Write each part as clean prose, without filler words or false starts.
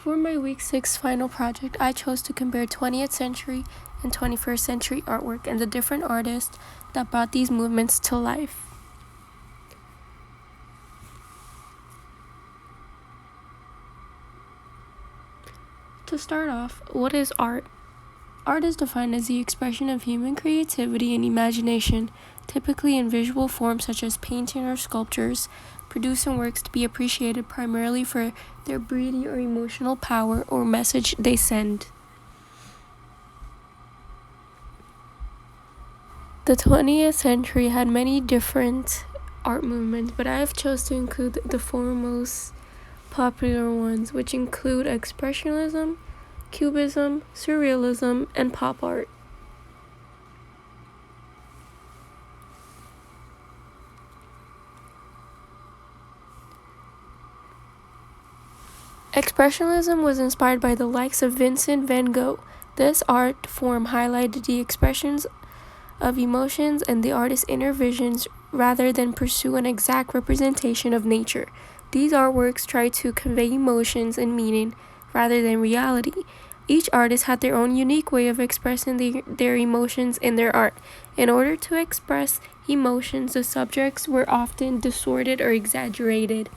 For my week 6 final project, I chose to compare 20th century and 21st century artwork and the different artists that brought these movements to life. To start off, what is art? Art is defined as the expression of human creativity and imagination, typically in visual forms such as painting or sculptures, producing works to be appreciated primarily for their beauty or emotional power or message they send. The 20th century had many different art movements, but I have chosen to include the four most popular ones, which include Expressionism, Cubism, Surrealism, and pop art. Expressionism was inspired by the likes of Vincent van Gogh. This art form highlighted the expressions of emotions and the artist's inner visions rather than pursue an exact representation of nature. These artworks try to convey emotions and meaning rather than reality. Each artist had their own unique way of expressing their emotions in their art. In order to express emotions, the subjects were often distorted or exaggerated.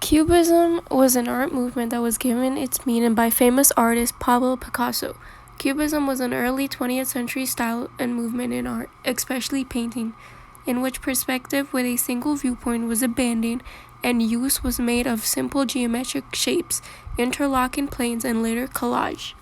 Cubism was an art movement that was given its meaning by famous artist Pablo Picasso. Cubism was an early 20th century style and movement in art, especially painting, in which perspective with a single viewpoint was abandoned and use was made of simple geometric shapes, interlocking planes, and later collage.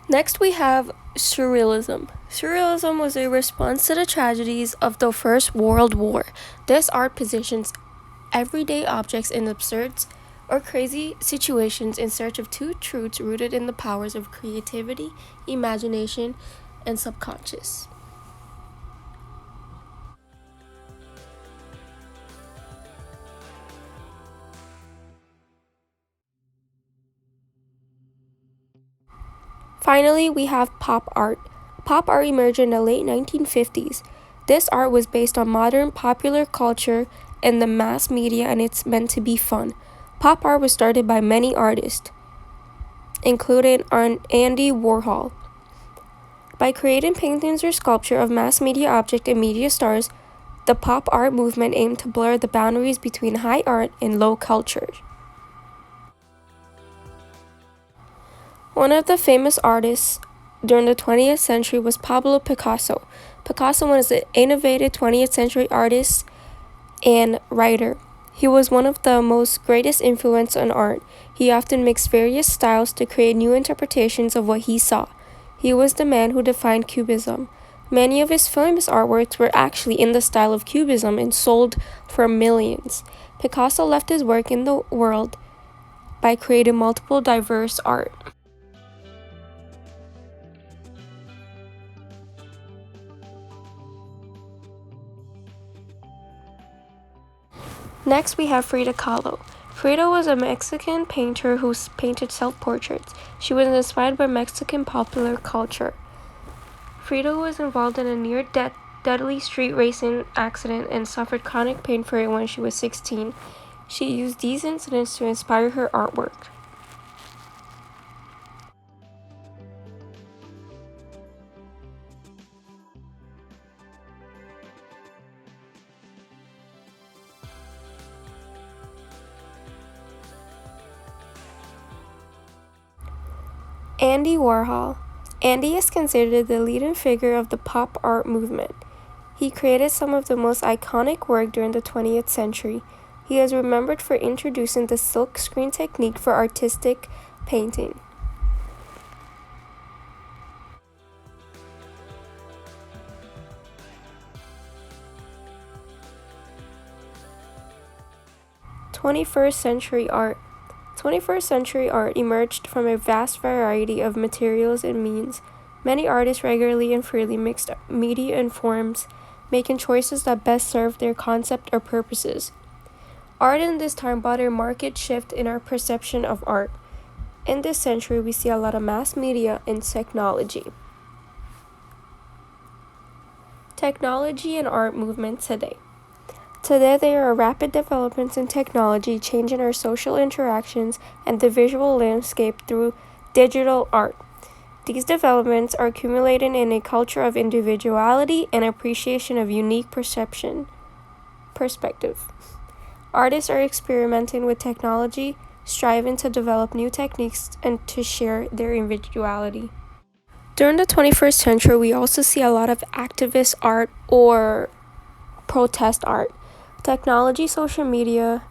Next, we have Surrealism. Surrealism was a response to the tragedies of the First World War. This art positions everyday objects in absurd or crazy situations in search of two truths rooted in the powers of creativity, imagination, and subconscious. Finally, we have pop art. Pop art emerged in the late 1950s. This art was based on modern popular culture and the mass media, and it's meant to be fun. Pop art was started by many artists, including Andy Warhol. By creating paintings or sculpture of mass media objects and media stars, the pop art movement aimed to blur the boundaries between high art and low culture. One of the famous artists during the 20th century was Pablo Picasso. Picasso was an innovative 20th century artist and writer. He was one of the most greatest influence on art. He often mixed various styles to create new interpretations of what he saw. He was the man who defined Cubism. Many of his famous artworks were actually in the style of Cubism and sold for millions. Picasso left his work in the world by creating multiple diverse art. Next, we have Frida Kahlo. Frida was a Mexican painter who painted self-portraits. She was inspired by Mexican popular culture. Frida was involved in a near-deadly street racing accident and suffered chronic pain for it when she was 16. She used these incidents to inspire her artwork. Andy Warhol. Andy is considered the leading figure of the pop art movement. He created some of the most iconic work during the 20th century. He is remembered for introducing the silk screen technique for artistic painting. 21st century art. 21st century art emerged from a vast variety of materials and means. Many artists regularly and freely mixed media and forms, making choices that best serve their concept or purposes. Art in this time brought a marked shift in our perception of art. In this century, we see a lot of mass media and technology. Technology and art movement today. Today, there are rapid developments in technology changing our social interactions and the visual landscape through digital art. These developments are accumulating in a culture of individuality and appreciation of unique perspective. Artists are experimenting with technology, striving to develop new techniques and to share their individuality. During the 21st century, we also see a lot of activist art or protest art. Technology, social media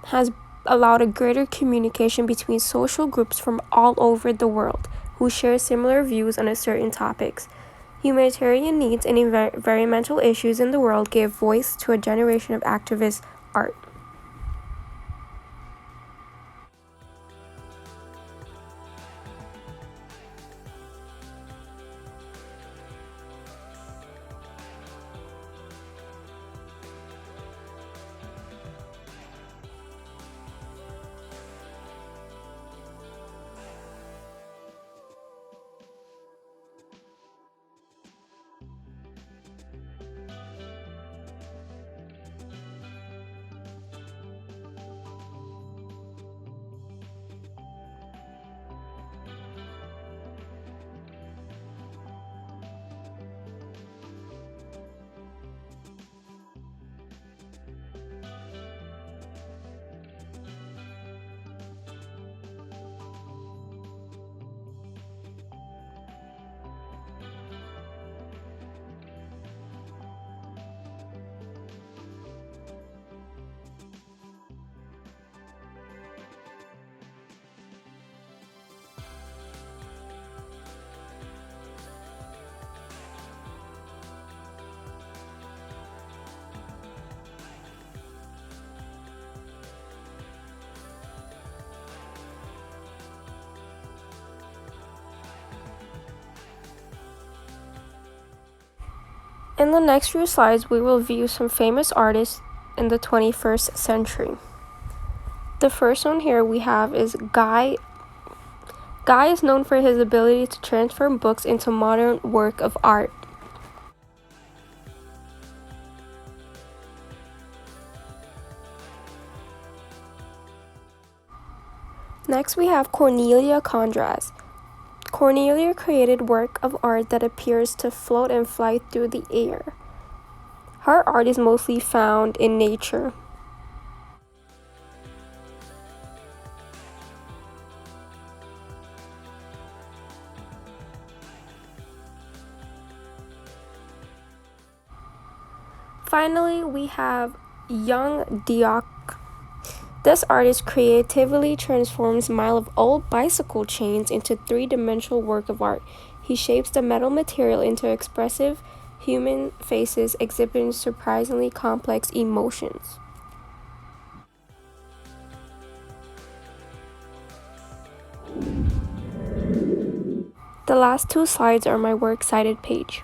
has allowed a greater communication between social groups from all over the world who share similar views on certain topics. Humanitarian needs and environmental issues in the world gave voice to a generation of activist art. In the next few slides, we will view some famous artists in the 21st century. The first one here we have is Guy. Guy is known for his ability to transform books into modern work of art. Next, we have Cornelia Condras. Cornelia created work of art that appears to float and fly through the air. Her art is mostly found in nature. Finally, we have Young Dioc. This artist creatively transforms miles of old bicycle chains into three-dimensional work of art. He shapes the metal material into expressive human faces exhibiting surprisingly complex emotions. The last two slides are my works cited page.